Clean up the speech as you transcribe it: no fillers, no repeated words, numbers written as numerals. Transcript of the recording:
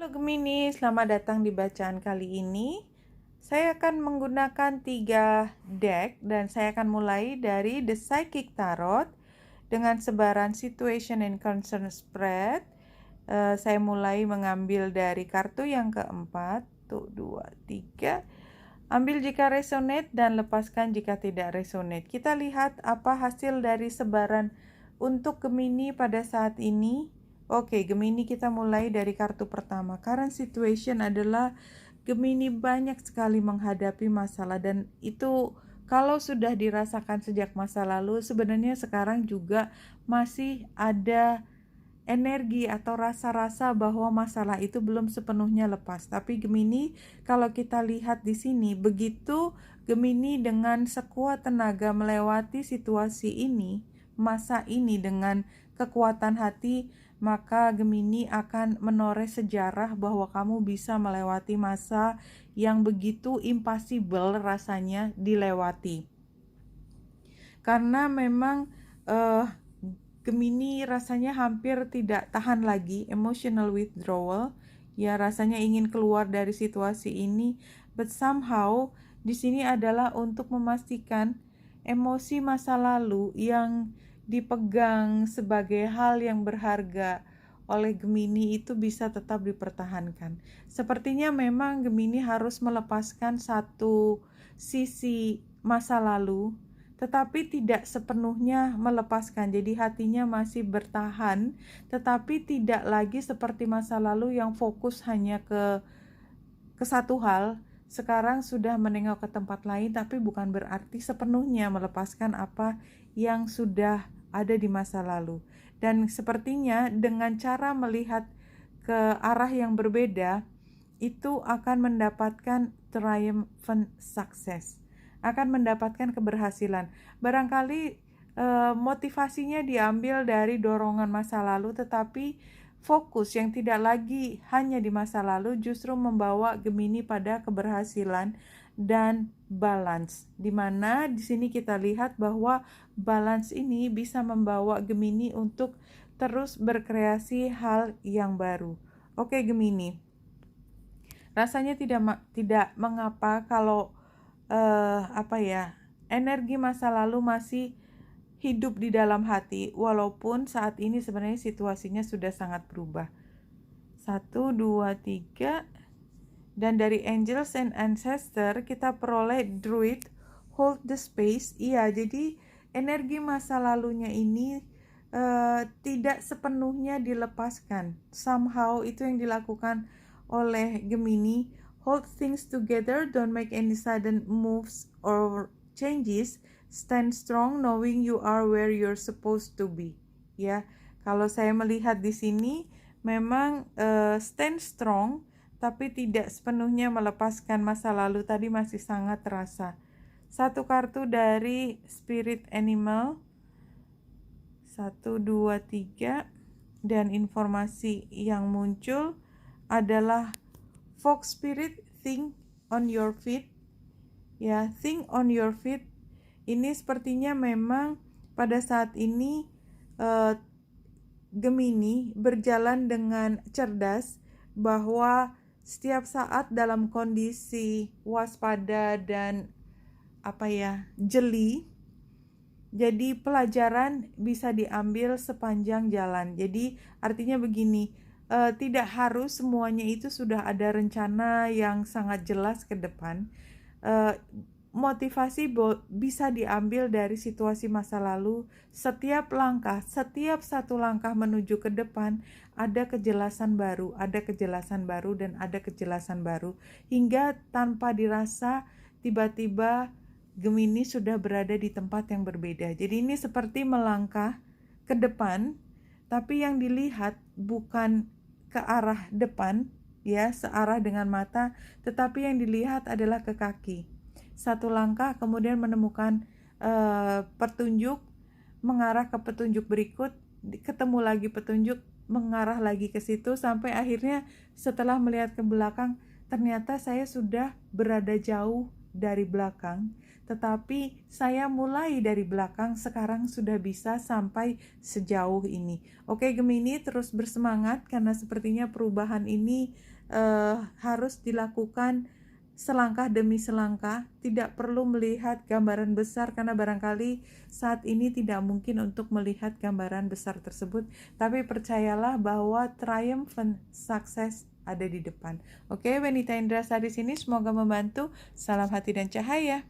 Halo Gemini, selamat datang di bacaan kali ini. Saya akan menggunakan 3 deck dan saya akan mulai dari The Psychic Tarot dengan sebaran Situation and Concern Spread. Saya mulai mengambil dari kartu yang keempat. 1, 2, 3. Ambil jika resonate dan lepaskan jika tidak resonate. Kita lihat apa hasil dari sebaran untuk Gemini pada saat ini. Oke, Gemini, kita mulai dari kartu pertama. Current situation adalah Gemini banyak sekali menghadapi masalah, dan itu kalau sudah dirasakan sejak masa lalu, sebenarnya sekarang juga masih ada energi atau rasa-rasa bahwa masalah itu belum sepenuhnya lepas. Tapi Gemini, kalau kita lihat di sini, begitu Gemini dengan sekuat tenaga melewati situasi ini, masa ini dengan kekuatan hati, maka Gemini akan menoreh sejarah bahwa kamu bisa melewati masa yang begitu impossible rasanya dilewati. Karena memang Gemini rasanya hampir tidak tahan lagi, emotional withdrawal, ya rasanya ingin keluar dari situasi ini, but somehow di sini adalah untuk memastikan emosi masa lalu yang dipegang sebagai hal yang berharga oleh Gemini itu bisa tetap dipertahankan. Sepertinya memang Gemini harus melepaskan satu sisi masa lalu, tetapi tidak sepenuhnya melepaskan. Jadi hatinya masih bertahan, tetapi tidak lagi seperti masa lalu yang fokus hanya ke satu hal. Sekarang sudah menengok ke tempat lain, tapi bukan berarti sepenuhnya melepaskan apa yang sudah ada di masa lalu. Dan sepertinya dengan cara melihat ke arah yang berbeda, itu akan mendapatkan triumphant success, akan mendapatkan keberhasilan. Barangkali motivasinya diambil dari dorongan masa lalu, tetapi fokus yang tidak lagi hanya di masa lalu justru membawa Gemini pada keberhasilan dan balance. Dimana di sini kita lihat bahwa balance ini bisa membawa Gemini untuk terus berkreasi hal yang baru. Oke Gemini, rasanya tidak mengapa kalau energi masa lalu masih hidup di dalam hati, walaupun saat ini sebenarnya situasinya sudah sangat berubah. 1, 2, 3. Dan dari Angels and Ancestor kita peroleh Druid, Hold the Space. Iya, jadi energi masa lalunya ini tidak sepenuhnya dilepaskan. Somehow itu yang dilakukan oleh Gemini. Hold things together, don't make any sudden moves or changes. Stand strong knowing you are where you're supposed to be. Ya, kalau saya melihat di sini memang stand strong, tapi tidak sepenuhnya melepaskan masa lalu tadi, masih sangat terasa. Satu kartu dari Spirit Animal. 1, 2, 3. Dan informasi yang muncul adalah Fox Spirit, think on your feet. Ya, think on your feet. Ini sepertinya memang pada saat ini Gemini berjalan dengan cerdas, bahwa setiap saat dalam kondisi waspada dan jeli. Jadi pelajaran bisa diambil sepanjang jalan. Jadi artinya begini, tidak harus semuanya itu sudah ada rencana yang sangat jelas ke depan. Motivasi bisa diambil dari situasi masa lalu. Setiap satu langkah menuju ke depan ada kejelasan baru, dan ada kejelasan baru, hingga tanpa dirasa tiba-tiba Gemini sudah berada di tempat yang berbeda. Jadi ini seperti melangkah ke depan, tapi yang dilihat bukan ke arah depan, ya, searah dengan mata, tetapi yang dilihat adalah ke kaki. Satu langkah kemudian menemukan petunjuk, mengarah ke petunjuk berikut, ketemu lagi petunjuk, mengarah lagi ke situ, sampai akhirnya setelah melihat ke belakang, ternyata saya sudah berada jauh dari belakang, tetapi saya mulai dari belakang, sekarang sudah bisa sampai sejauh ini. Oke Gemini, terus bersemangat karena sepertinya perubahan ini harus dilakukan selangkah demi selangkah, tidak perlu melihat gambaran besar karena barangkali saat ini tidak mungkin untuk melihat gambaran besar tersebut, tapi percayalah bahwa triumphant success ada di depan. Oke, Benita Indrasari sini, semoga membantu. Salam hati dan cahaya.